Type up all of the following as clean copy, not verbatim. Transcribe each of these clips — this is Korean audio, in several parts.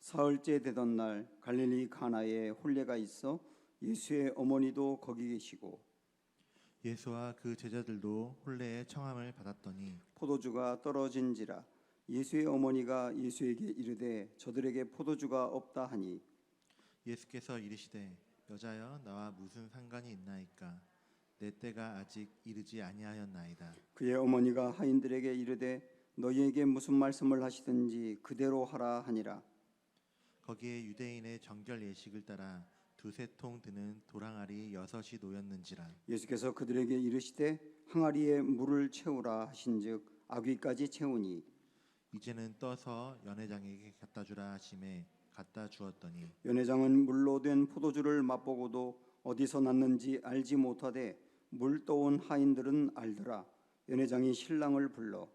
사흘째 되던 날 갈릴리 가나에 혼례가 있어 예수의 어머니도 거기 계시고 예수와 그 제자들도 혼례의 청함을 받았더니 포도주가 떨어진지라. 예수의 어머니가 예수에게 이르되 저들에게 포도주가 없다 하니 예수께서 이르시되 여자여 나와 무슨 상관이 있나이까 내 때가 아직 이르지 아니하였나이다. 그의 어머니가 하인들에게 이르되 너희에게 무슨 말씀을 하시든지 그대로 하라 하니라. 거기에 유대인의 정결 예식을 따라 두세 통 드는 도랑아리 6이 놓였는지라. 예수께서 그들에게 이르시되 항아리에 물을 채우라 하신즉 아귀까지 채우니 이제는 떠서 연회장에게 갖다 주라 하심에 갖다 주었더니 연회장은 물로 된 포도주를 맛보고도 어디서 났는지 알지 못하되 물 떠온 하인들은 알더라. 연회장이 신랑을 불러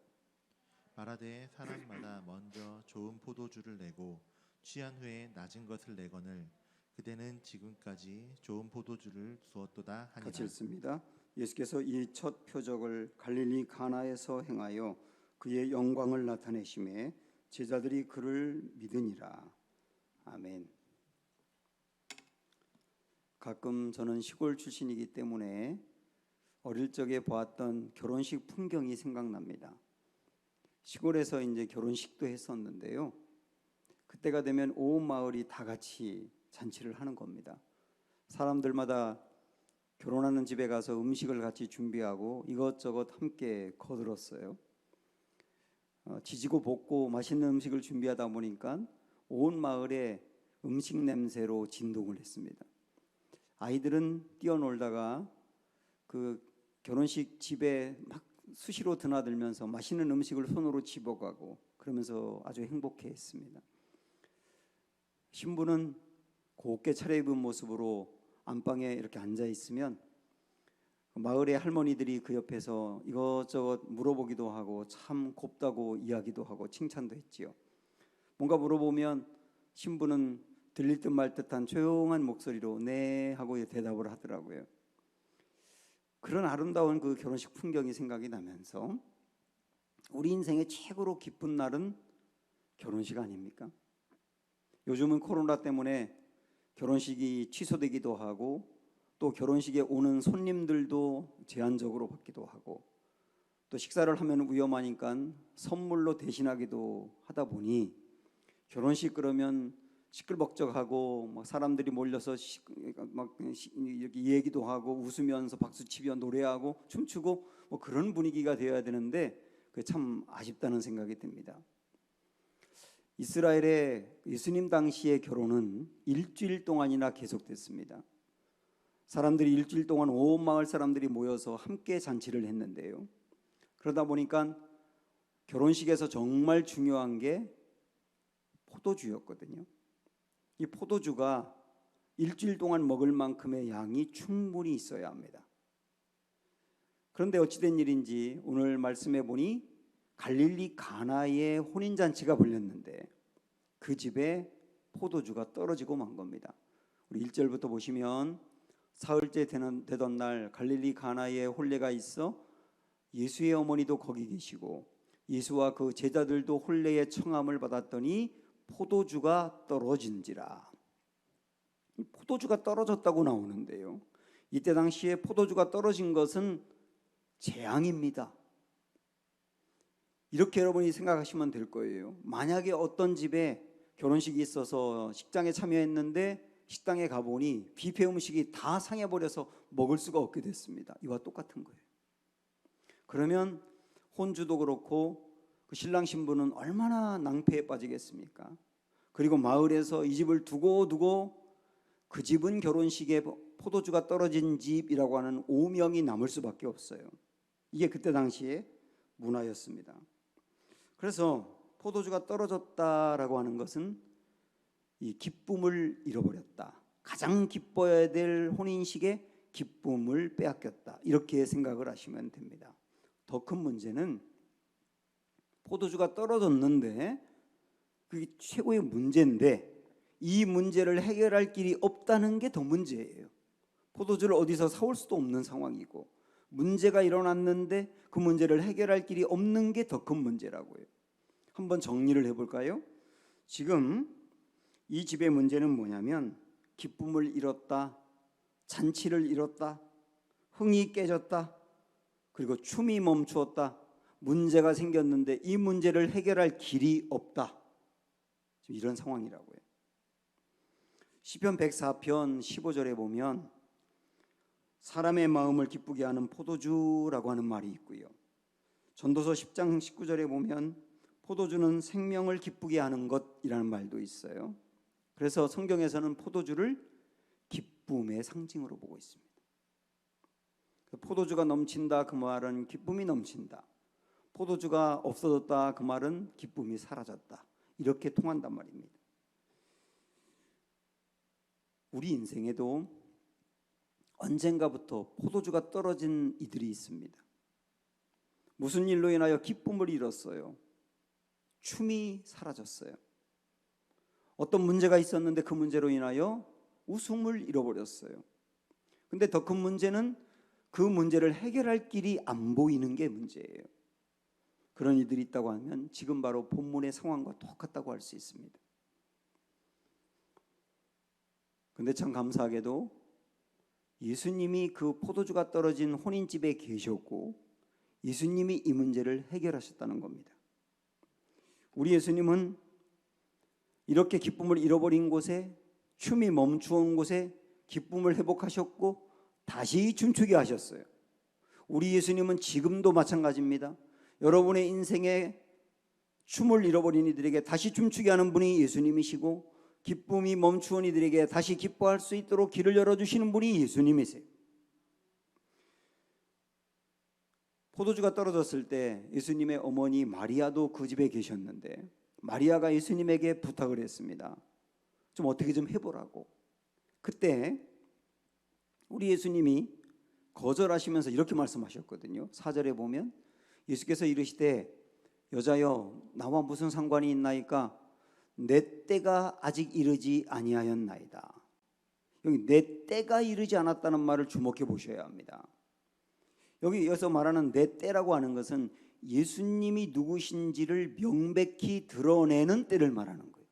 말하되 사람마다 먼저 좋은 포도주를 내고 취한 후에 낮은 것을 내거늘 그대는 지금까지 좋은 포도주를 두었도다 하니라. 같이 읽습니다. 예수께서 이 첫 표적을 갈릴리 가나에서 행하여 그의 영광을 나타내심에 제자들이 그를 믿으니라. 아멘. 가끔 저는 시골 출신이기 때문에 어릴 적에 보았던 결혼식 풍경이 생각납니다. 시골에서 이제 결혼식도 했었는데요. 그때가 되면 온 마을이 다 같이 잔치를 하는 겁니다. 사람들마다 결혼하는 집에 가서 음식을 같이 준비하고 이것저것 함께 거들었어요. 지지고 볶고 맛있는 음식을 준비하다 보니까 온 마을에 음식 냄새로 진동을 했습니다. 아이들은 뛰어놀다가 그 결혼식 집에 막 수시로 드나들면서 맛있는 음식을 손으로 집어가고 그러면서 아주 행복해했습니다. 신부는 곱게 차려입은 모습으로 안방에 이렇게 앉아 있으면 마을의 할머니들이 그 옆에서 이것저것 물어보기도 하고 참 곱다고 이야기도 하고 칭찬도 했지요. 뭔가 물어보면 신부는 들릴 듯 말 듯한 조용한 목소리로 네 하고 대답을 하더라고요. 그런 아름다운 그 결혼식 풍경이 생각이 나면서 우리 인생의 최고로 기쁜 날은 결혼식 아닙니까? 요즘은 코로나 때문에 결혼식이 취소되기도 하고 또 결혼식에 오는 손님들도 제한적으로 받기도 하고 또 식사를 하면 위험하니까 선물로 대신하기도 하다 보니 결혼식 그러면 시끌벅적하고 막 사람들이 몰려서 막 이렇게 얘기도 하고 웃으면서 박수치며 노래하고 춤추고 뭐 그런 분위기가 되어야 되는데 그게 참 아쉽다는 생각이 듭니다. 이스라엘의 예수님 당시의 결혼은 일주일 동안이나 계속됐습니다. 사람들이 일주일 동안 온 마을 사람들이 모여서 함께 잔치를 했는데요. 그러다 보니까 결혼식에서 정말 중요한 게 포도주였거든요. 이 포도주가 일주일 동안 먹을 만큼의 양이 충분히 있어야 합니다. 그런데 어찌된 일인지 오늘 말씀해 보니 갈릴리 가나에 혼인잔치가 벌렸는데 그 집에 포도주가 떨어지고 만 겁니다. 우리 1절부터 보시면 사흘째 되던 날 갈릴리 가나에 혼례가 있어 예수의 어머니도 거기 계시고 예수와 그 제자들도 혼례의 청함을 받았더니 포도주가 떨어진지라. 포도주가 떨어졌다고 나오는데요. 이때 당시에 포도주가 떨어진 것은 재앙입니다. 이렇게 여러분이 생각하시면 될 거예요. 만약에 어떤 집에 결혼식이 있어서 식장에 참여했는데 식당에 가보니 뷔페 음식이 다 상해버려서 먹을 수가 없게 됐습니다. 이와 똑같은 거예요. 그러면 혼주도 그렇고 그 신랑 신부는 얼마나 낭패에 빠지겠습니까? 그리고 마을에서 이 집을 두고 그 집은 결혼식에 포도주가 떨어진 집이라고 하는 오명이 남을 수밖에 없어요. 이게 그때 당시의 문화였습니다. 그래서 포도주가 떨어졌다라고 하는 것은 이 기쁨을 잃어버렸다. 가장 기뻐야 될 혼인식의 기쁨을 빼앗겼다. 이렇게 생각을 하시면 됩니다. 더 큰 문제는 포도주가 떨어졌는데 그게 최고의 문제인데 이 문제를 해결할 길이 없다는 게 더 문제예요. 포도주를 어디서 사올 수도 없는 상황이고 문제가 일어났는데 그 문제를 해결할 길이 없는 게 더 큰 문제라고요. 한번 정리를 해볼까요? 지금 이 집의 문제는 뭐냐면 기쁨을 잃었다, 잔치를 잃었다, 흥이 깨졌다, 그리고 춤이 멈추었다. 문제가 생겼는데 이 문제를 해결할 길이 없다. 지금 이런 상황이라고요. 시편 104편 15절에 보면 사람의 마음을 기쁘게 하는 포도주라고 하는 말이 있고요. 전도서 10장 19절에 보면 포도주는 생명을 기쁘게 하는 것이라는 말도 있어요. 그래서 성경에서는 포도주를 기쁨의 상징으로 보고 있습니다. 포도주가 넘친다 그 말은 기쁨이 넘친다. 포도주가 없어졌다 그 말은 기쁨이 사라졌다. 이렇게 통한단 말입니다. 우리 인생에도 언젠가부터 포도주가 떨어진 이들이 있습니다. 무슨 일로 인하여 기쁨을 잃었어요. 춤이 사라졌어요. 어떤 문제가 있었는데 그 문제로 인하여 웃음을 잃어버렸어요. 근데 더 큰 문제는 그 문제를 해결할 길이 안 보이는 게 문제예요. 그런 이들이 있다고 하면 지금 바로 본문의 상황과 똑같다고 할 수 있습니다. 근데 참 감사하게도 예수님이 그 포도주가 떨어진 혼인집에 계셨고 예수님이 이 문제를 해결하셨다는 겁니다. 우리 예수님은 이렇게 기쁨을 잃어버린 곳에, 춤이 멈추온 곳에 기쁨을 회복하셨고 다시 춤추게 하셨어요. 우리 예수님은 지금도 마찬가지입니다. 여러분의 인생에 춤을 잃어버린 이들에게 다시 춤추게 하는 분이 예수님이시고 기쁨이 멈추온 이들에게 다시 기뻐할 수 있도록 길을 열어주시는 분이 예수님이세요. 포도주가 떨어졌을 때 예수님의 어머니 마리아도 그 집에 계셨는데 마리아가 예수님에게 부탁을 했습니다. 좀 어떻게 좀 해보라고. 그때 우리 예수님이 거절하시면서 이렇게 말씀하셨거든요. 4절에 보면 예수께서 이르시되 여자여 나와 무슨 상관이 있나이까 내 때가 아직 이르지 아니하였나이다. 여기 내 때가 이르지 않았다는 말을 주목해 보셔야 합니다. 여기서 말하는 내 때라고 하는 것은 예수님이 누구신지를 명백히 드러내는 때를 말하는 거예요.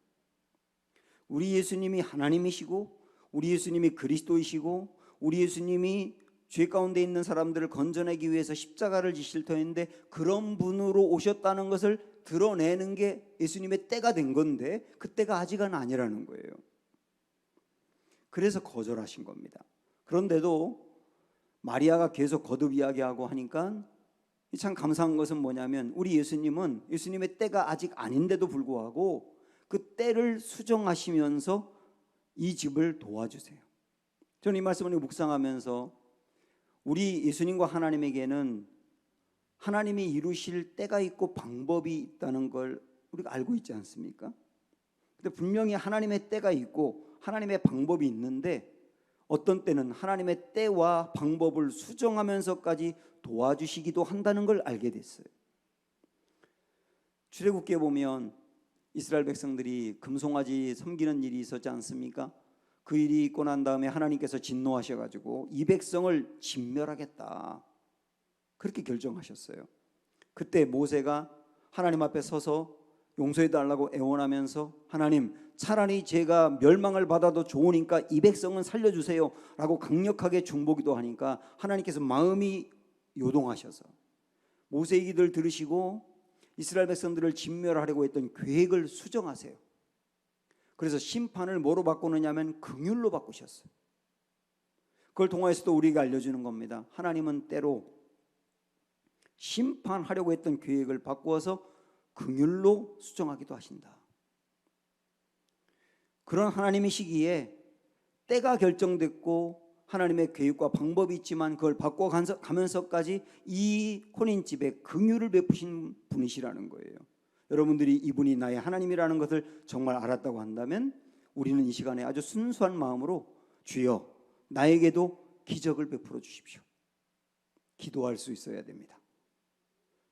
우리 예수님이 하나님이시고 우리 예수님이 그리스도이시고 우리 예수님이 죄 가운데 있는 사람들을 건져내기 위해서 십자가를 지실 터인데 그런 분으로 오셨다는 것을 드러내는 게 예수님의 때가 된 건데 그 때가 아직은 아니라는 거예요. 그래서 거절하신 겁니다. 그런데도 마리아가 계속 거듭 이야기하고 하니까 참 감사한 것은 뭐냐면 우리 예수님은 예수님의 때가 아직 아닌데도 불구하고 그 때를 수정하시면서 이 집을 도와주세요. 저는 이 말씀을 묵상하면서 우리 예수님과 하나님에게는 하나님이 이루실 때가 있고 방법이 있다는 걸 우리가 알고 있지 않습니까? 근데 분명히 하나님의 때가 있고 하나님의 방법이 있는데 어떤 때는 하나님의 때와 방법을 수정하면서까지 도와주시기도 한다는 걸 알게 됐어요. 출애굽기에 보면 이스라엘 백성들이 금송아지 섬기는 일이 있었지 않습니까? 그 일이 있고 난 다음에 하나님께서 진노하셔가지고 이 백성을 진멸하겠다 그렇게 결정하셨어요. 그때 모세가 하나님 앞에 서서 용서해달라고 애원하면서 하나님 차라리 제가 멸망을 받아도 좋으니까 이 백성은 살려주세요 라고 강력하게 중보기도 하니까 하나님께서 마음이 요동하셔서 모세의 기도를 들으시고 이스라엘 백성들을 진멸하려고 했던 계획을 수정하세요. 그래서 심판을 뭐로 바꾸느냐면 긍휼로 바꾸셨어요. 그걸 통해서도 우리가 알려주는 겁니다. 하나님은 때로 심판하려고 했던 계획을 바꾸어서 긍휼로 수정하기도 하신다. 그런 하나님이시기에 때가 결정됐고 하나님의 계획과 방법이 있지만 그걸 바꿔가면서까지 이 혼인집에 긍휼을 베푸신 분이시라는 거예요. 여러분들이 이분이 나의 하나님이라는 것을 정말 알았다고 한다면 우리는 이 시간에 아주 순수한 마음으로 주여 나에게도 기적을 베풀어 주십시오. 기도할 수 있어야 됩니다.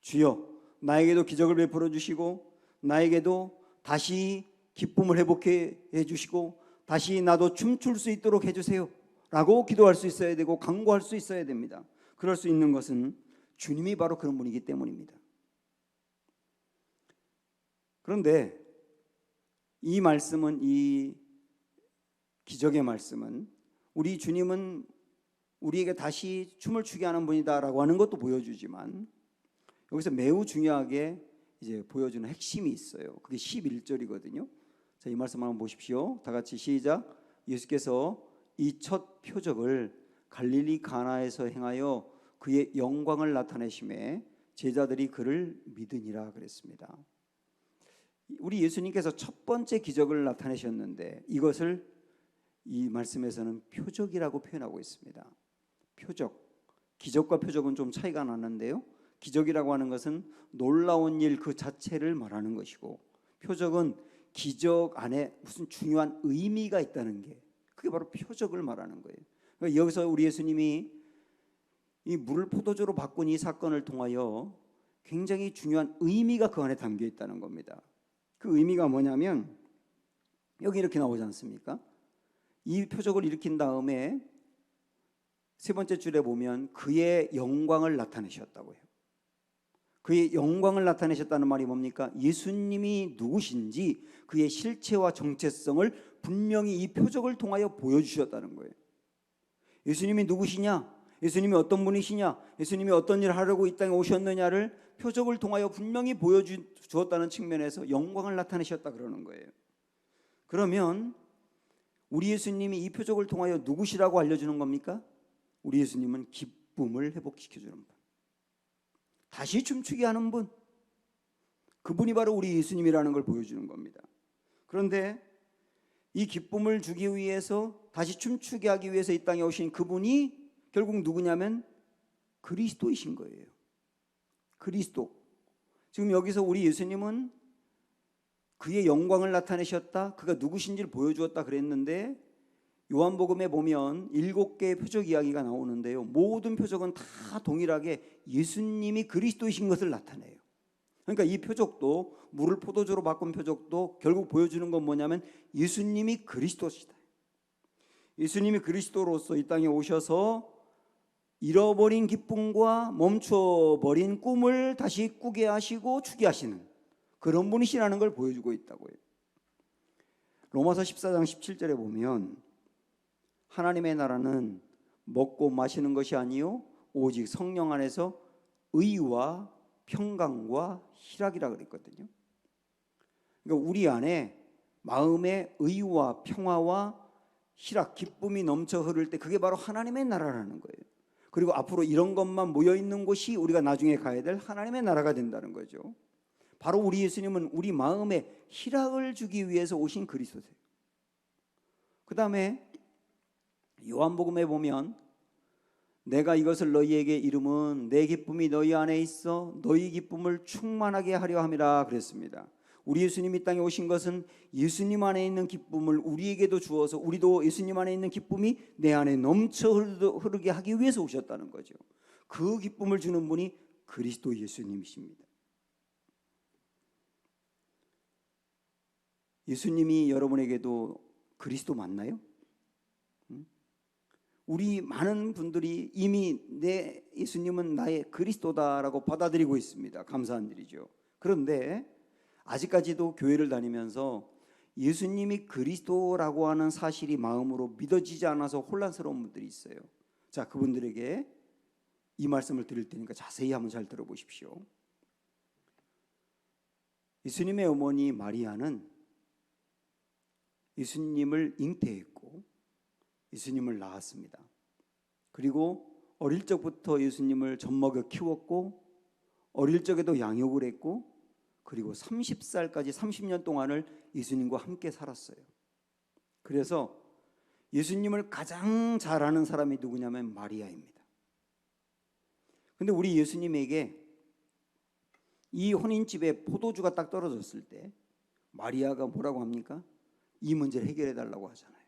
주여 나에게도 기적을 베풀어 주시고 나에게도 다시 기쁨을 회복해 주시고 다시 나도 춤출 수 있도록 해주세요 라고 기도할 수 있어야 되고 간구할 수 있어야 됩니다. 그럴 수 있는 것은 주님이 바로 그런 분이기 때문입니다. 그런데 이 말씀은, 이 기적의 말씀은 우리 주님은 우리에게 다시 춤을 추게 하는 분이다라고 하는 것도 보여주지만, 여기서 매우 중요하게 이제 보여주는 핵심이 있어요. 그게 11절이거든요. 자, 이 말씀 한번 보십시오. 다 같이 시작. 예수께서 이 첫 표적을 갈릴리 가나에서 행하여 그의 영광을 나타내심에 제자들이 그를 믿으니라 그랬습니다. 우리 예수님께서 첫 번째 기적을 나타내셨는데 이것을 이 말씀에서는 표적이라고 표현하고 있습니다. 표적. 기적과 표적은 좀 차이가 나는데요, 기적이라고 하는 것은 놀라운 일 그 자체를 말하는 것이고, 표적은 기적 안에 무슨 중요한 의미가 있다는 게, 그게 바로 표적을 말하는 거예요. 그러니까 여기서 우리 예수님이 이 물을 포도주로 바꾼 이 사건을 통하여 굉장히 중요한 의미가 그 안에 담겨 있다는 겁니다. 그 의미가 뭐냐면 여기 이렇게 나오지 않습니까? 이 표적을 일으킨 다음에 세 번째 줄에 보면 그의 영광을 나타내셨다고 해요. 그의 영광을 나타내셨다는 말이 뭡니까? 예수님이 누구신지 그의 실체와 정체성을 분명히 이 표적을 통하여 보여주셨다는 거예요. 예수님이 누구시냐? 예수님이 어떤 분이시냐? 예수님이 어떤 일을 하려고 이 땅에 오셨느냐를 표적을 통하여 분명히 보여주었다는 측면에서 영광을 나타내셨다 그러는 거예요. 그러면 우리 예수님이 이 표적을 통하여 누구시라고 알려주는 겁니까? 우리 예수님은 기쁨을 회복시켜주는 분, 다시 춤추게 하는 분, 그분이 바로 우리 예수님이라는 걸 보여주는 겁니다. 그런데 이 기쁨을 주기 위해서, 다시 춤추게 하기 위해서 이 땅에 오신 그분이 결국 누구냐면 그리스도이신 거예요. 그리스도. 지금 여기서 우리 예수님은 그의 영광을 나타내셨다, 그가 누구신지를 보여주었다 그랬는데, 요한복음에 보면 7개의 표적 이야기가 나오는데요, 모든 표적은 다 동일하게 예수님이 그리스도이신 것을 나타내요. 그러니까 이 표적도, 물을 포도주로 바꾼 표적도 결국 보여주는 건 뭐냐면 예수님이 그리스도시다. 예수님이 그리스도로서 이 땅에 오셔서 잃어버린 기쁨과 멈춰버린 꿈을 다시 꾸게 하시고 추게 하시는 그런 분이시라는 걸 보여주고 있다고요. 로마서 14장 17절에 보면 하나님의 나라는 먹고 마시는 것이 아니요 오직 성령 안에서 의와 평강과 희락이라 그랬거든요. 그러니까 우리 안에 마음의 의와 평화와 희락, 기쁨이 넘쳐 흐를 때 그게 바로 하나님의 나라라는 거예요. 그리고 앞으로 이런 것만 모여 있는 곳이 우리가 나중에 가야 될 하나님의 나라가 된다는 거죠. 바로 우리 예수님은 우리 마음에 희락을 주기 위해서 오신 그리스도세요. 그 다음에 요한복음에 보면 내가 이것을 너희에게 이름은 내 기쁨이 너희 안에 있어 너희 기쁨을 충만하게 하려 함이라 그랬습니다. 우리 예수님이 땅에 오신 것은 예수님 안에 있는 기쁨을 우리에게도 주어서 우리도 예수님 안에 있는 기쁨이 내 안에 넘쳐 흐르게 하기 위해서 오셨다는 거죠. 그 기쁨을 주는 분이 그리스도 예수님이십니다. 예수님이 여러분에게도 그리스도 맞나요? 우리 많은 분들이 이미 내 예수님은 나의 그리스도다라고 받아들이고 있습니다. 감사한 일이죠. 그런데 아직까지도 교회를 다니면서 예수님이 그리스도라고 하는 사실이 마음으로 믿어지지 않아서 혼란스러운 분들이 있어요. 자, 그분들에게 이 말씀을 드릴 테니까 자세히 한번 잘 들어보십시오. 예수님의 어머니 마리아는 예수님을 잉태했고 예수님을 낳았습니다. 그리고 어릴 적부터 예수님을 젖먹여 키웠고 어릴 적에도 양육을 했고 그리고 30살까지 30년 동안을 예수님과 함께 살았어요. 그래서 예수님을 가장 잘 아는 사람이 누구냐면 마리아입니다. 근데 우리 예수님에게 이 혼인집에 포도주가 딱 떨어졌을 때 마리아가 뭐라고 합니까? 이 문제를 해결해 달라고 하잖아요.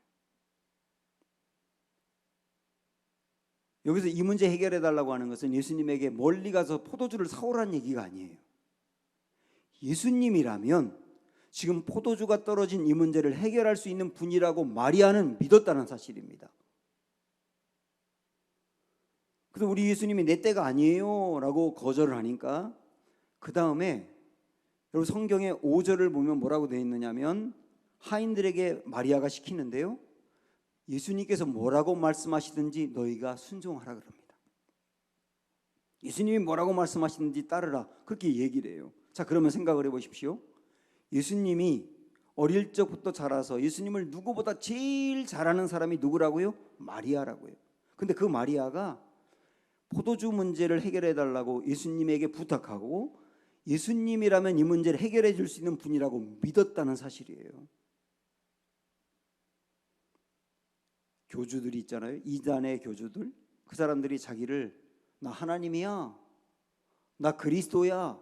여기서 이 문제 해결해 달라고 하는 것은 예수님에게 멀리 가서 포도주를 사오라는 얘기가 아니에요. 예수님이라면 지금 포도주가 떨어진 이 문제를 해결할 수 있는 분이라고 마리아는 믿었다는 사실입니다. 그래서 우리 예수님이 내 때가 아니에요 라고 거절을 하니까 그 다음에 여러분 성경의 5절을 보면 뭐라고 되어 있느냐면 하인들에게 마리아가 시키는데요. 예수님께서 뭐라고 말씀하시든지 너희가 순종하라 그럽니다. 예수님이 뭐라고 말씀하시든지 따르라 그렇게 얘기를 해요. 자, 그러면 생각을 해보십시오. 예수님이 어릴 적부터 자라서 예수님을 누구보다 제일 잘하는 사람이 누구라고요? 마리아라고요. 근데 그 마리아가 포도주 문제를 해결해 달라고 예수님에게 부탁하고 예수님이라면 이 문제를 해결해 줄 수 있는 분이라고 믿었다는 사실이에요. 교주들이 있잖아요. 이단의 교주들. 그 사람들이 자기를 나 하나님이야, 나 그리스도야,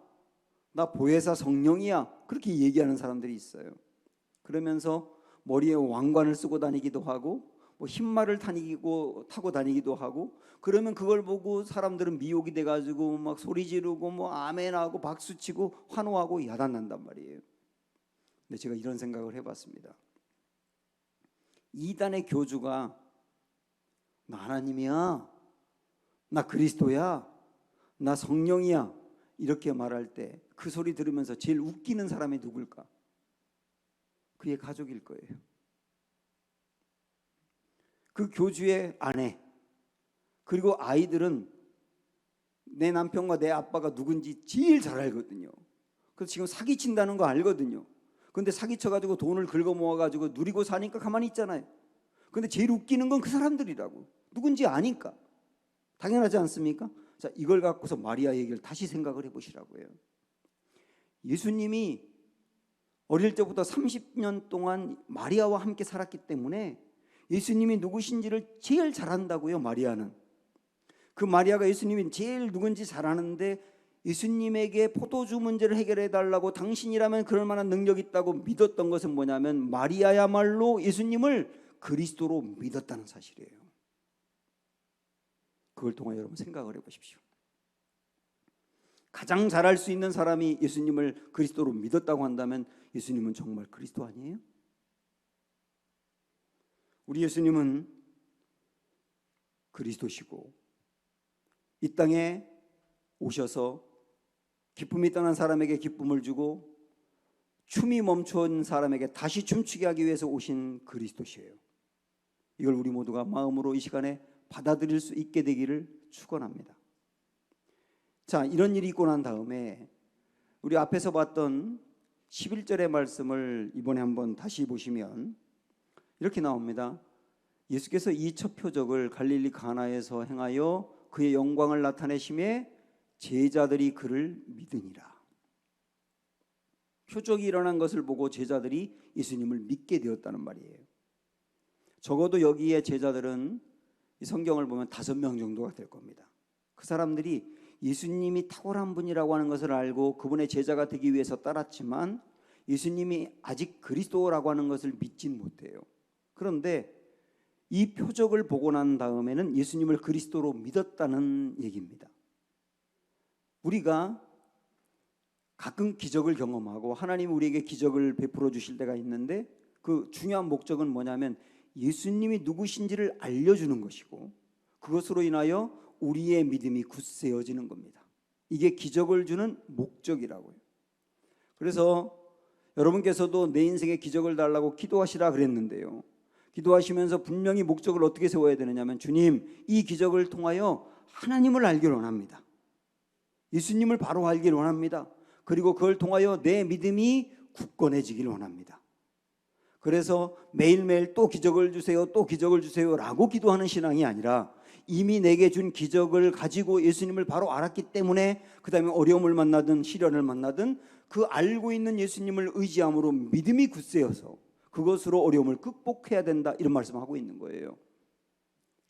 나 보혜사 성령이야 그렇게 얘기하는 사람들이 있어요. 그러면서 머리에 왕관을 쓰고 다니기도 하고 뭐 흰말을 타고 다니기도 하고 그러면 그걸 보고 사람들은 미혹이 돼가지고 막 소리 지르고 뭐 아멘하고 박수치고 환호하고 야단난단 말이에요. 근데 제가 이런 생각을 해봤습니다. 이단의 교주가 나 하나님이야, 나 그리스도야, 나 성령이야 이렇게 말할 때 그 소리 들으면서 제일 웃기는 사람이 누굴까? 그의 가족일 거예요. 그 교주의 아내 그리고 아이들은 내 남편과 내 아빠가 누군지 제일 잘 알거든요. 그래서 지금 사기친다는 거 알거든요. 근데 사기쳐가지고 돈을 긁어 모아가지고 누리고 사니까 가만히 있잖아요. 근데 제일 웃기는 건 그 사람들이라고. 누군지 아니까. 당연하지 않습니까? 자, 이걸 갖고서 마리아 얘기를 다시 생각을 해보시라고요. 예수님이 어릴 때부터 30년 동안 마리아와 함께 살았기 때문에 예수님이 누구신지를 제일 잘 안다고요. 마리아는. 그 마리아가 예수님이 제일 누군지 잘 아는데 예수님에게 포도주 문제를 해결해 달라고 당신이라면 그럴 만한 능력이 있다고 믿었던 것은 뭐냐면 마리아야말로 예수님을 그리스도로 믿었다는 사실이에요. 그걸 통해 여러분 생각을 해보십시오. 가장 잘할 수 있는 사람이 예수님을 그리스도로 믿었다고 한다면 예수님은 정말 그리스도 아니에요? 우리 예수님은 그리스도시고 이 땅에 오셔서 기쁨이 떠난 사람에게 기쁨을 주고 춤이 멈춘 사람에게 다시 춤추게 하기 위해서 오신 그리스도시에요. 이걸 우리 모두가 마음으로 이 시간에 받아들일 수 있게 되기를 축원합니다. 자, 이런 일이 있고 난 다음에 우리 앞에서 봤던 11절의 말씀을 이번에 한번 다시 보시면 이렇게 나옵니다. 예수께서 이 첫 표적을 갈릴리 가나에서 행하여 그의 영광을 나타내심에 제자들이 그를 믿으니라. 표적이 일어난 것을 보고 제자들이 예수님을 믿게 되었다는 말이에요. 적어도 여기에 제자들은 이 성경을 보면 5명 정도가 될 겁니다. 그 사람들이 예수님이 탁월한 분이라고 하는 것을 알고 그분의 제자가 되기 위해서 따랐지만 예수님이 아직 그리스도라고 하는 것을 믿진 못해요. 그런데 이 표적을 보고 난 다음에는 예수님을 그리스도로 믿었다는 얘기입니다. 우리가 가끔 기적을 경험하고 하나님 우리에게 기적을 베풀어 주실 때가 있는데 그 중요한 목적은 뭐냐면 예수님이 누구신지를 알려주는 것이고 그것으로 인하여 우리의 믿음이 굳세어지는 겁니다. 이게 기적을 주는 목적이라고요. 그래서 여러분께서도 내 인생에 기적을 달라고 기도하시라 그랬는데요. 기도하시면서 분명히 목적을 어떻게 세워야 되느냐면 주님, 이 기적을 통하여 하나님을 알기를 원합니다. 예수님을 바로 알기를 원합니다. 그리고 그걸 통하여 내 믿음이 굳건해지기를 원합니다. 그래서 매일매일 또 기적을 주세요, 또 기적을 주세요라고 기도하는 신앙이 아니라 이미 내게 준 기적을 가지고 예수님을 바로 알았기 때문에 그 다음에 어려움을 만나든 시련을 만나든 그 알고 있는 예수님을 의지함으로 믿음이 굳세어서 그것으로 어려움을 극복해야 된다 이런 말씀을 하고 있는 거예요.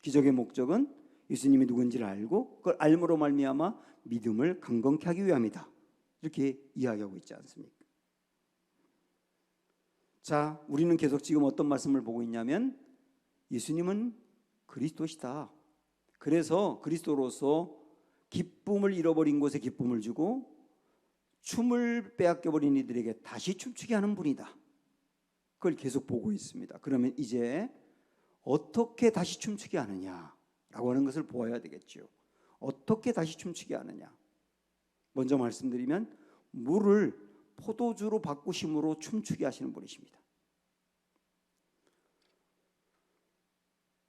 기적의 목적은 예수님이 누군지를 알고 그걸 알므로 말미암아 믿음을 강건케 하기 위함이다. 이렇게 이야기하고 있지 않습니까? 자, 우리는 계속 지금 어떤 말씀을 보고 있냐면 예수님은 그리스도시다. 그래서 그리스도로서 기쁨을 잃어버린 곳에 기쁨을 주고 춤을 빼앗겨버린 이들에게 다시 춤추게 하는 분이다. 그걸 계속 보고 있습니다. 그러면 이제 어떻게 다시 춤추게 하느냐라고 하는 것을 보아야 되겠죠. 어떻게 다시 춤추게 하느냐. 먼저 말씀드리면 물을 포도주로 바꾸심으로 춤추게 하시는 분이십니다.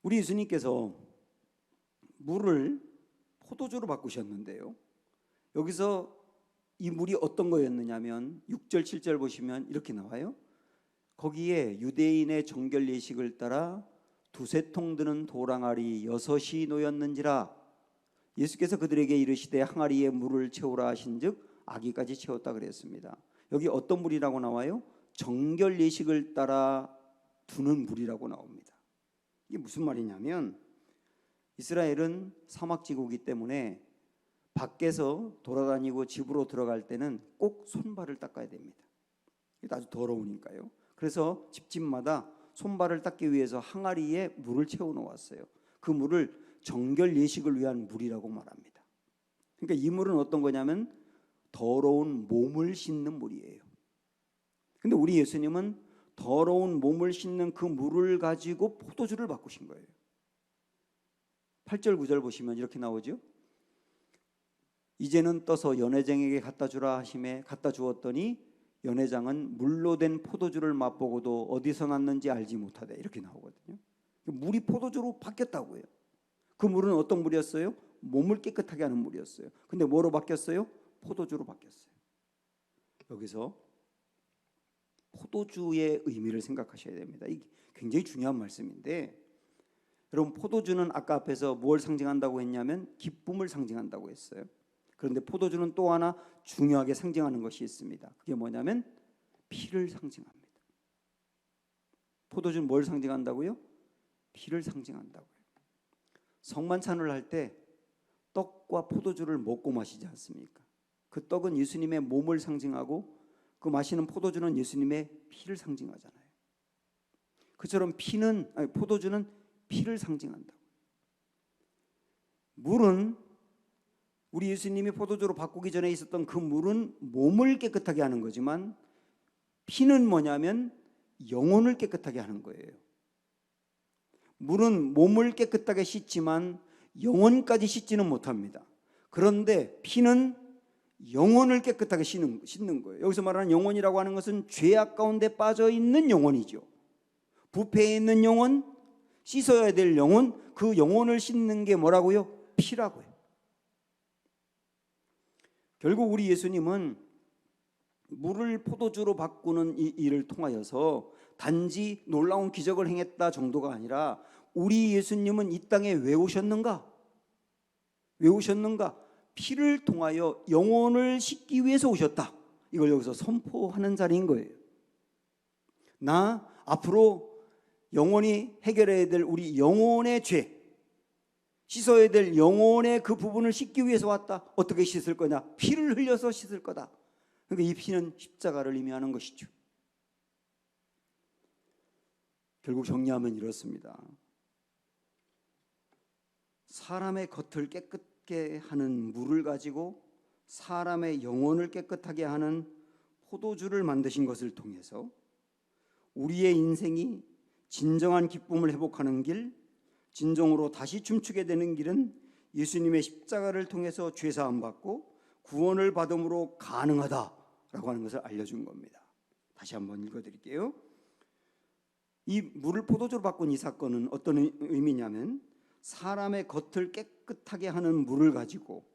우리 예수님께서 물을 포도주로 바꾸셨는데요. 여기서 이 물이 어떤 거였느냐면 6절 7절 보시면 이렇게 나와요. 거기에 유대인의 정결 예식을 따라 두세 통 드는 도랑아리 6이 놓였는지라. 예수께서 그들에게 이르시되 항아리에 물을 채우라 하신즉 아기까지 채웠다 그랬습니다. 여기 어떤 물이라고 나와요? 정결 예식을 따라 두는 물이라고 나옵니다. 이게 무슨 말이냐면 이스라엘은 사막지구이기 때문에 밖에서 돌아다니고 집으로 들어갈 때는 꼭 손발을 닦아야 됩니다. 이게 아주 더러우니까요. 그래서 집집마다 손발을 닦기 위해서 항아리에 물을 채워 놓았어요. 그 물을 정결 예식을 위한 물이라고 말합니다. 그러니까 이 물은 어떤 거냐면 더러운 몸을 씻는 물이에요. 근데 우리 예수님은 더러운 몸을 씻는 그 물을 가지고 포도주를 바꾸신 거예요. 8절 9절 보시면 이렇게 나오죠. 이제는 떠서 연회장에게 갖다 주라 하심에 갖다 주었더니 연회장은 물로 된 포도주를 맛보고도 어디서 났는지 알지 못하되 이렇게 나오거든요. 물이 포도주로 바뀌었다고요. 그 물은 어떤 물이었어요? 몸을 깨끗하게 하는 물이었어요. 근데 뭐로 바뀌었어요? 포도주로 바뀌었어요. 여기서 포도주의 의미를 생각하셔야 됩니다. 이게 굉장히 중요한 말씀인데, 여러분 포도주는 아까 앞에서 뭘 상징한다고 했냐면 기쁨을 상징한다고 했어요. 그런데 포도주는 또 하나 중요하게 상징하는 것이 있습니다. 그게 뭐냐면 피를 상징합니다. 포도주는 뭘 상징한다고요? 피를 상징한다고요. 성만찬을 할 때 떡과 포도주를 먹고 마시지 않습니까? 그 떡은 예수님의 몸을 상징하고 그 마시는 포도주는 예수님의 피를 상징하잖아요. 그처럼 포도주는 피를 상징한다고. 물은 우리 예수님이 포도주로 바꾸기 전에 있었던 그 물은 몸을 깨끗하게 하는 거지만 피는 뭐냐면 영혼을 깨끗하게 하는 거예요. 물은 몸을 깨끗하게 씻지만 영혼까지 씻지는 못합니다. 그런데 피는 영혼을 깨끗하게 씻는 거예요. 여기서 말하는 영혼이라고 하는 것은 죄악 가운데 빠져 있는 영혼이죠. 부패해 있는 영혼, 씻어야 될 영혼, 그 영혼을 씻는 게 뭐라고요? 피라고요. 결국 우리 예수님은 물을 포도주로 바꾸는 이 일을 통하여서 단지 놀라운 기적을 행했다 정도가 아니라 우리 예수님은 이 땅에 왜 오셨는가? 왜 오셨는가? 피를 통하여 영혼을 씻기 위해서 오셨다. 이걸 여기서 선포하는 자리인 거예요. 나 앞으로 영혼이 해결해야 될 우리 영혼의 죄, 씻어야 될 영혼의 그 부분을 씻기 위해서 왔다. 어떻게 씻을 거냐? 피를 흘려서 씻을 거다. 그러니까 이 피는 십자가를 의미하는 것이죠. 결국 정리하면 이렇습니다. 사람의 겉을 깨끗게 하는 물을 가지고 사람의 영혼을 깨끗하게 하는 포도주를 만드신 것을 통해서 우리의 인생이 진정한 기쁨을 회복하는 길, 진정으로 다시 춤추게 되는 길은 예수님의 십자가를 통해서 죄사함 받고 구원을 받음으로 가능하다라고 하는 것을 알려준 겁니다. 다시 한번 읽어드릴게요. 이 물을 포도주로 바꾼 이 사건은 어떤 의미냐면 사람의 겉을 깨끗하게 하는 물을 가지고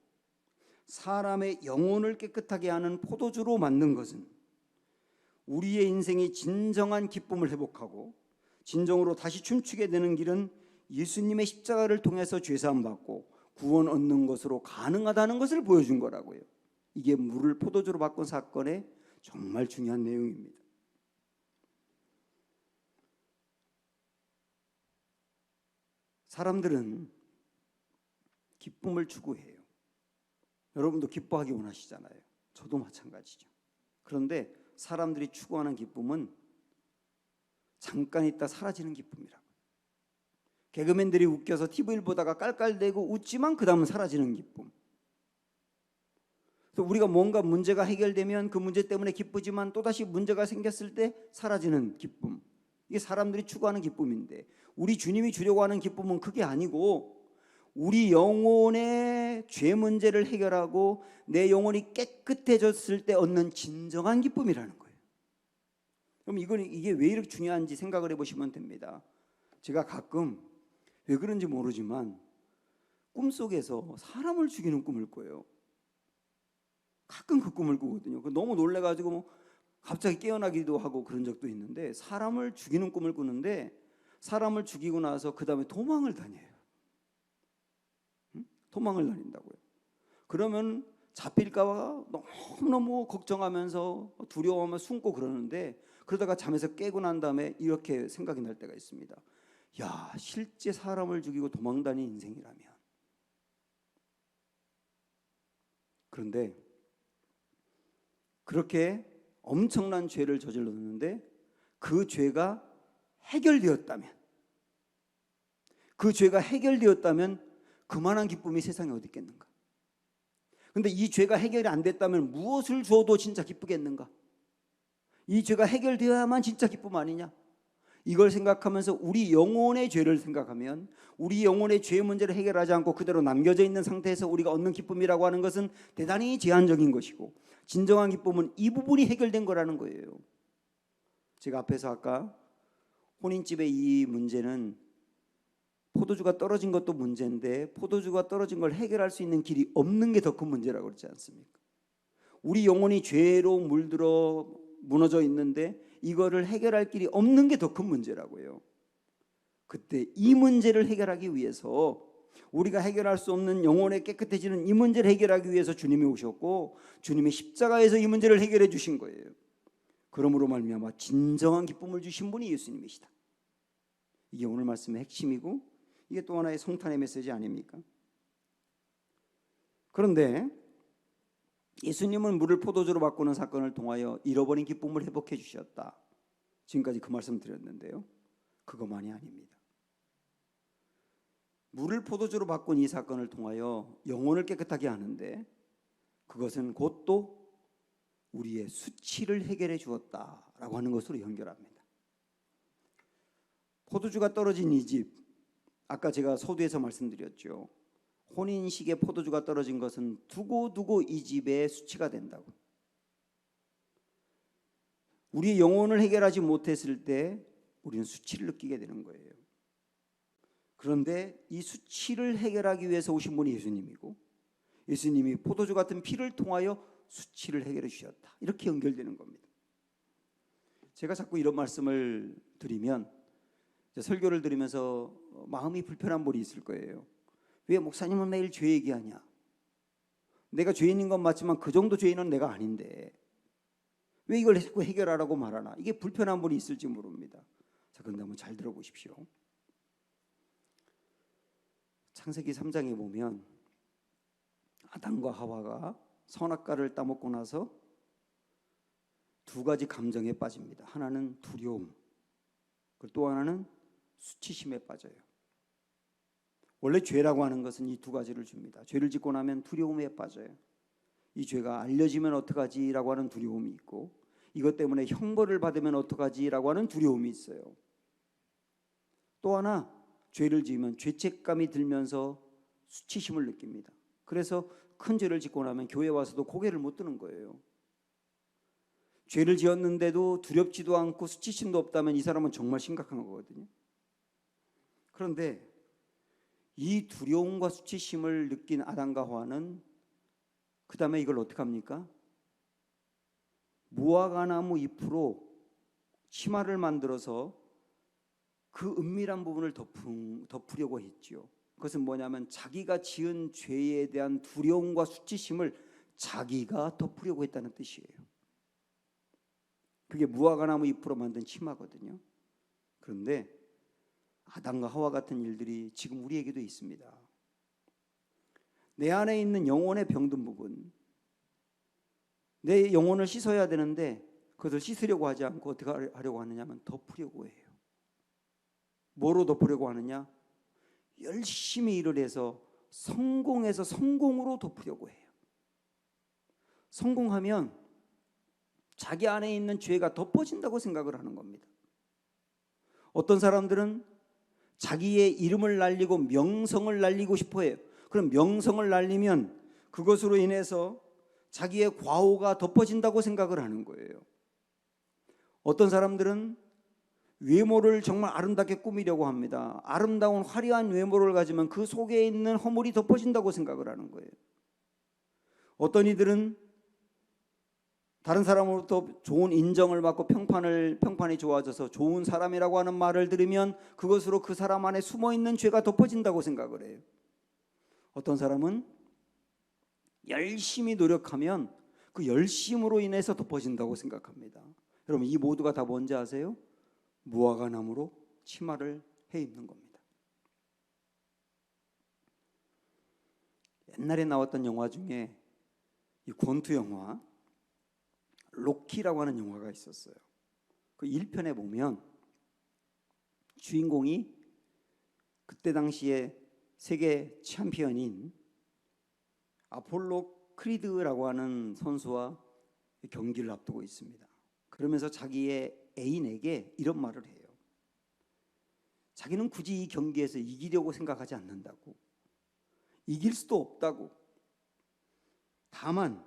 사람의 영혼을 깨끗하게 하는 포도주로 만든 것은 우리의 인생이 진정한 기쁨을 회복하고 진정으로 다시 춤추게 되는 길은 예수님의 십자가를 통해서 죄사함 받고 구원 얻는 것으로 가능하다는 것을 보여준 거라고요. 이게 물을 포도주로 바꾼 사건의 정말 중요한 내용입니다. 사람들은 기쁨을 추구해요. 여러분도 기뻐하기 원하시잖아요. 저도 마찬가지죠. 그런데 사람들이 추구하는 기쁨은 잠깐 있다 사라지는 기쁨이라고. 개그맨들이 웃겨서 TV를 보다가 깔깔대고 웃지만 그 다음은 사라지는 기쁨. 그래서 우리가 뭔가 문제가 해결되면 그 문제 때문에 기쁘지만 또다시 문제가 생겼을 때 사라지는 기쁨. 이게 사람들이 추구하는 기쁨인데 우리 주님이 주려고 하는 기쁨은 그게 아니고 우리 영혼의 죄 문제를 해결하고 내 영혼이 깨끗해졌을 때 얻는 진정한 기쁨이라는 거예요. 그럼 이게 왜 이렇게 중요한지 생각을 해보시면 됩니다. 제가 가끔 왜 그런지 모르지만 꿈속에서 사람을 죽이는 꿈을 꿔요. 가끔 그 꿈을 꾸거든요. 너무 놀래가지고 뭐 갑자기 깨어나기도 하고 그런 적도 있는데, 사람을 죽이는 꿈을 꾸는데 사람을 죽이고 나서 그 다음에 도망을 다녀요. 도망을 다닌다고요. 그러면 잡힐까봐 너무너무 걱정하면서 두려워하며 숨고 그러는데, 그러다가 잠에서 깨고 난 다음에 이렇게 생각이 날 때가 있습니다. 야, 실제 사람을 죽이고 도망 다닌 인생이라면. 그런데 그렇게 엄청난 죄를 저질렀는데 그 죄가 해결되었다면, 그 죄가 해결되었다면 그만한 기쁨이 세상에 어디 있겠는가? 근데 이 죄가 해결이 안 됐다면 무엇을 줘도 진짜 기쁘겠는가? 이 죄가 해결되어야만 진짜 기쁨 아니냐? 이걸 생각하면서 우리 영혼의 죄를 생각하면, 우리 영혼의 죄 문제를 해결하지 않고 그대로 남겨져 있는 상태에서 우리가 얻는 기쁨이라고 하는 것은 대단히 제한적인 것이고, 진정한 기쁨은 이 부분이 해결된 거라는 거예요. 제가 앞에서 아까 혼인집의 이 문제는 포도주가 떨어진 것도 문제인데, 포도주가 떨어진 걸 해결할 수 있는 길이 없는 게 더 큰 문제라고 그러지 않습니까? 우리 영혼이 죄로 물들어 무너져 있는데 이거를 해결할 길이 없는 게 더 큰 문제라고요. 그때 이 문제를 해결하기 위해서, 우리가 해결할 수 없는 영혼의 깨끗해지는 이 문제를 해결하기 위해서 주님이 오셨고, 주님이 십자가에서 이 문제를 해결해 주신 거예요. 그러므로 말미암아 진정한 기쁨을 주신 분이 예수님이시다. 이게 오늘 말씀의 핵심이고, 이게 또 하나의 성탄의 메시지 아닙니까? 그런데 예수님은 물을 포도주로 바꾸는 사건을 통하여 잃어버린 기쁨을 회복해 주셨다. 지금까지 그 말씀 드렸는데요, 그것만이 아닙니다. 물을 포도주로 바꾼 이 사건을 통하여 영혼을 깨끗하게 하는데, 그것은 곧 또 우리의 수치를 해결해 주었다라고 하는 것으로 연결합니다. 포도주가 떨어진 이 집, 아까 제가 서두에서 말씀드렸죠. 혼인식에 포도주가 떨어진 것은 두고두고 이 집의 수치가 된다고. 우리의 영혼을 해결하지 못했을 때 우리는 수치를 느끼게 되는 거예요. 그런데 이 수치를 해결하기 위해서 오신 분이 예수님이고, 예수님이 포도주 같은 피를 통하여 수치를 해결해 주셨다. 이렇게 연결되는 겁니다. 제가 자꾸 이런 말씀을 드리면, 설교를 들으면서 마음이 불편한 분이 있을 거예요. 왜 목사님은 매일 죄 얘기하냐? 내가 죄인인 건 맞지만 그 정도 죄인은 내가 아닌데 왜 이걸 자꾸 해결하라고 말하나? 이게 불편한 분이 있을지 모릅니다. 자, 그런데 한번 잘 들어보십시오. 창세기 3장에 보면 아담과 하와가 선악과를 따먹고 나서 두 가지 감정에 빠집니다. 하나는 두려움, 그리고 또 하나는 수치심에 빠져요. 원래 죄라고 하는 것은 이 두 가지를 줍니다. 죄를 짓고 나면 두려움에 빠져요. 이 죄가 알려지면 어떡하지라고 하는 두려움이 있고, 이것 때문에 형벌을 받으면 어떡하지라고 하는 두려움이 있어요. 또 하나, 죄를 지으면 죄책감이 들면서 수치심을 느낍니다. 그래서 큰 죄를 짓고 나면 교회 와서도 고개를 못 드는 거예요. 죄를 지었는데도 두렵지도 않고 수치심도 없다면 이 사람은 정말 심각한 거거든요. 그런데 이 두려움과 수치심을 느낀 아담과 하와는 그 다음에 이걸 어떻게 합니까? 무화과나무 잎으로 치마를 만들어서 그 은밀한 부분을 덮으려고 했죠. 그것은 뭐냐면 자기가 지은 죄에 대한 두려움과 수치심을 자기가 덮으려고 했다는 뜻이에요. 그게 무화과나무 잎으로 만든 치마거든요. 그런데 아담과 하와 같은 일들이 지금 우리에게도 있습니다. 내 안에 있는 영혼의 병든 부분, 내 영혼을 씻어야 되는데 그것을 씻으려고 하지 않고 어떻게 하려고 하느냐 하면 덮으려고 해요. 뭐로 덮으려고 하느냐? 열심히 일을 해서 성공해서 성공으로 덮으려고 해요. 성공하면 자기 안에 있는 죄가 덮어진다고 생각을 하는 겁니다. 어떤 사람들은 자기의 이름을 날리고 명성을 날리고 싶어 해요. 그럼 명성을 날리면 그것으로 인해서 자기의 과오가 덮어진다고 생각을 하는 거예요. 어떤 사람들은 외모를 정말 아름답게 꾸미려고 합니다. 아름다운 화려한 외모를 가지면 그 속에 있는 허물이 덮어진다고 생각을 하는 거예요. 어떤 이들은 다른 사람으로부터 좋은 인정을 받고 평판이 좋아져서 좋은 사람이라고 하는 말을 들으면 그것으로 그 사람 안에 숨어있는 죄가 덮어진다고 생각을 해요. 어떤 사람은 열심히 노력하면 그 열심으로 인해서 덮어진다고 생각합니다. 여러분, 이 모두가 다 뭔지 아세요? 무화과나무로 치마를 해 입는 겁니다. 옛날에 나왔던 영화 중에 이 권투 영화 로키라고 하는 영화가 있었어요. 그 1편에 보면 주인공이 그때 당시에 세계 챔피언인 아폴로 크리드라고 하는 선수와 경기를 앞두고 있습니다. 그러면서 자기의 애인에게 이런 말을 해요. 자기는 굳이 이 경기에서 이기려고 생각하지 않는다고. 이길 수도 없다고. 다만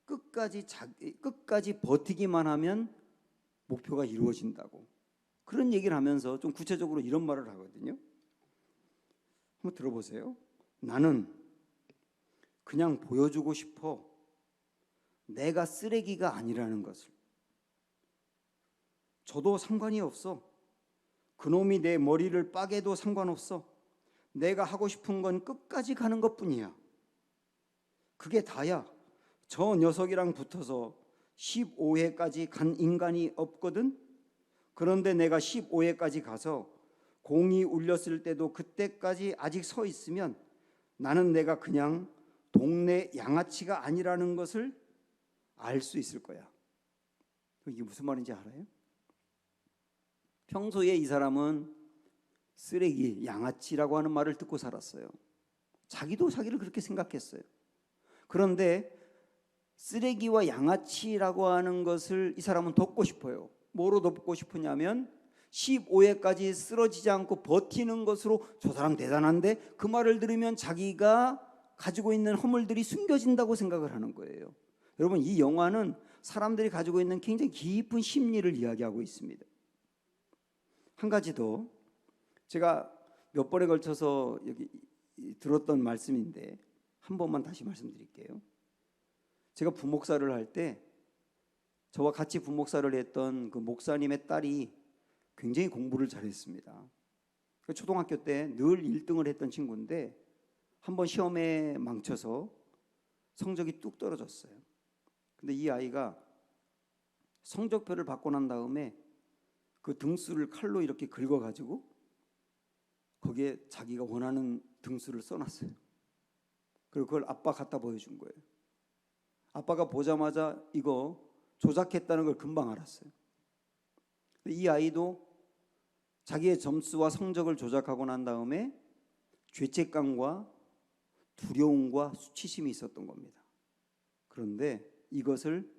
끝까지 버티기만 하면 목표가 이루어진다고. 그런 얘기를 하면서 좀 구체적으로 이런 말을 하거든요. 한번 들어보세요. 나는 그냥 보여주고 싶어. 내가 쓰레기가 아니라는 것을. 저도 상관이 없어. 그놈이 내 머리를 빠개도 상관없어. 내가 하고 싶은 건 끝까지 가는 것뿐이야. 그게 다야. 저 녀석이랑 붙어서 15회까지 간 인간이 없거든. 그런데 내가 15회까지 가서 공이 울렸을 때도 그때까지 아직 서 있으면 나는 내가 그냥 동네 양아치가 아니라는 것을 알 수 있을 거야. 이게 무슨 말인지 알아요? 평소에 이 사람은 쓰레기, 양아치라고 하는 말을 듣고 살았어요. 자기도 자기를 그렇게 생각했어요. 그런데 쓰레기와 양아치라고 하는 것을 이 사람은 덮고 싶어요. 뭐로 덮고 싶으냐면 15회까지 쓰러지지 않고 버티는 것으로 저 사람 대단한데 그 말을 들으면 자기가 가지고 있는 허물들이 숨겨진다고 생각을 하는 거예요. 여러분, 이 영화는 사람들이 가지고 있는 굉장히 깊은 심리를 이야기하고 있습니다. 한 가지 더, 제가 몇 번에 걸쳐서 여기 들었던 말씀인데 한 번만 다시 말씀드릴게요. 제가 부목사를 할 때 저와 같이 부목사를 했던 그 목사님의 딸이 굉장히 공부를 잘했습니다. 초등학교 때 늘 1등을 했던 친구인데 한번 시험에 망쳐서 성적이 뚝 떨어졌어요. 근데 이 아이가 성적표를 받고 난 다음에 그 등수를 칼로 이렇게 긁어가지고 거기에 자기가 원하는 등수를 써놨어요. 그리고 그걸 아빠 갖다 보여준 거예요. 아빠가 보자마자 이거 조작했다는 걸 금방 알았어요. 이 아이도 자기의 점수와 성적을 조작하고 난 다음에 죄책감과 두려움과 수치심이 있었던 겁니다. 그런데 이것을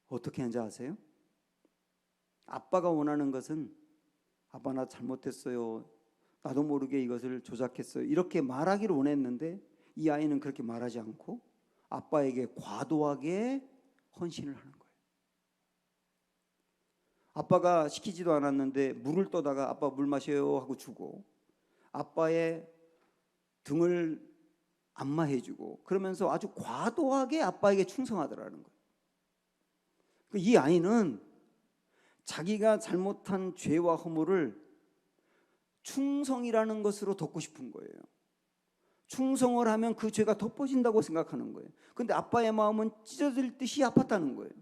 어떻게 하는지 아세요? 아빠가 원하는 것은 아빠 나 잘못했어요. 나도 모르게 이것을 조작했어요. 이렇게 말하기를 원했는데 이 아이는 그렇게 말하지 않고 아빠에게 과도하게 헌신을 하는 거예요. 아빠가 시키지도 않았는데 물을 떠다가 아빠 물 마셔요 하고 주고 아빠의 등을 안마해주고 그러면서 아주 과도하게 아빠에게 충성하더라는 거예요. 이 아이는 자기가 잘못한 죄와 허물을 충성이라는 것으로 덮고 싶은 거예요. 충성을 하면 그 죄가 덮어진다고 생각하는 거예요. 그런데 아빠의 마음은 찢어질 듯이 아팠다는 거예요.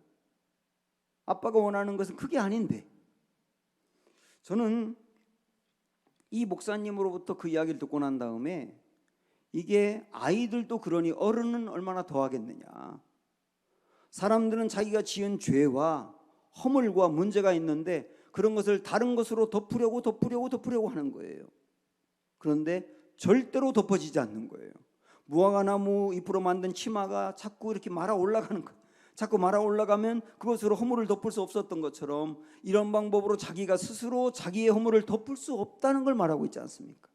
아빠가 원하는 것은 그게 아닌데. 저는 이 목사님으로부터 그 이야기를 듣고 난 다음에 이게 아이들도 그러니 어른은 얼마나 더 하겠느냐. 사람들은 자기가 지은 죄와 허물과 문제가 있는데 그런 것을 다른 것으로 덮으려고 하는 거예요. 그런데 절대로 덮어지지 않는 거예요. 무화과나무 잎으로 만든 치마가 자꾸 이렇게 말아 올라가는 거예요. 자꾸 말아 올라가면 그것으로 허물을 덮을 수 없었던 것처럼 이런 방법으로 자기가 스스로 자기의 허물을 덮을 수 없다는 걸 말하고 있지 않습니까?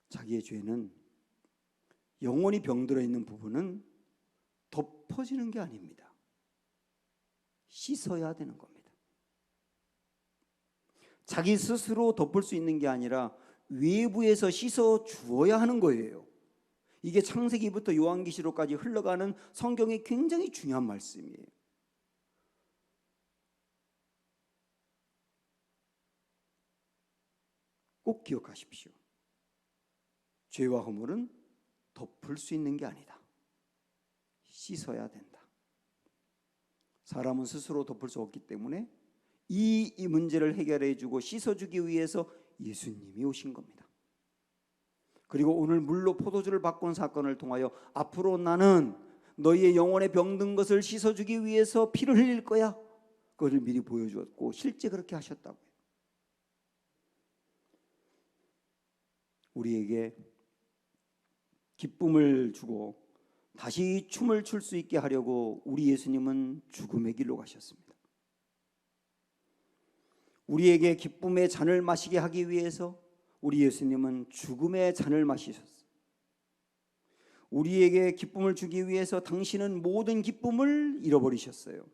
자기의 죄는 영원히 병들어 있는 부분은 덮어지는 게 아닙니다. 씻어야 되는 겁니다. 자기 스스로 덮을 수 있는 게 아니라 외부에서 씻어 주어야 하는 거예요. 이게 창세기부터 요한계시록까지 흘러가는 성경의 굉장히 중요한 말씀이에요. 꼭 기억하십시오. 죄와 허물은 덮을 수 있는 게 아니다. 씻어야 된다. 사람은 스스로 덮을 수 없기 때문에 이 문제를 해결해 주고 씻어주기 위해서 예수님이 오신 겁니다. 그리고 오늘 물로 포도주를 바꾼 사건을 통하여 앞으로 나는 너희의 영혼에 병든 것을 씻어주기 위해서 피를 흘릴 거야. 그것을 미리 보여주었고 실제 그렇게 하셨다고요. 우리에게 기쁨을 주고 다시 춤을 출 수 있게 하려고 우리 예수님은 죽음의 길로 가셨습니다. 우리에게 기쁨의 잔을 마시게 하기 위해서 우리 예수님은 죽음의 잔을 마시셨어요. 우리에게 기쁨을 주기 위해서 당신은 모든 기쁨을 잃어버리셨어요.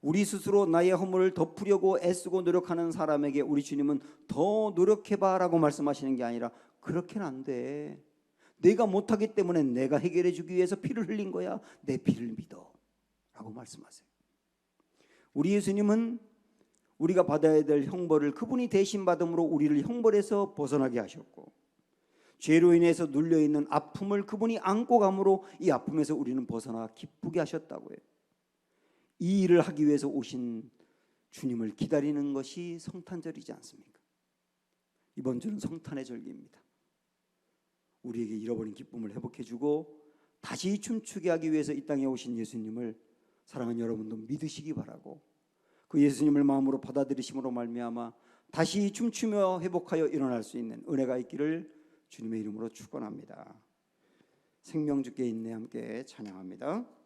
우리 스스로 나의 허물을 덮으려고 애쓰고 노력하는 사람에게 우리 주님은 더 노력해봐 라고 말씀하시는 게 아니라 그렇게는 안 돼. 내가 못하기 때문에 내가 해결해 주기 위해서 피를 흘린 거야. 내 피를 믿어 라고 말씀하세요. 우리 예수님은 우리가 받아야 될 형벌을 그분이 대신 받음으로 우리를 형벌에서 벗어나게 하셨고 죄로 인해서 눌려있는 아픔을 그분이 안고 감으로 이 아픔에서 우리는 벗어나 기쁘게 하셨다고요. 이 일을 하기 위해서 오신 주님을 기다리는 것이 성탄절이지 않습니까? 이번 주는 성탄의 절기입니다. 우리에게 잃어버린 기쁨을 회복해주고 다시 춤추게 하기 위해서 이 땅에 오신 예수님을 사랑하는 여러분도 믿으시기 바라고 그 예수님을 마음으로 받아들이심으로 말미암아 다시 춤추며 회복하여 일어날 수 있는 은혜가 있기를 주님의 이름으로 축원합니다. 생명주께 있네 함께 찬양합니다.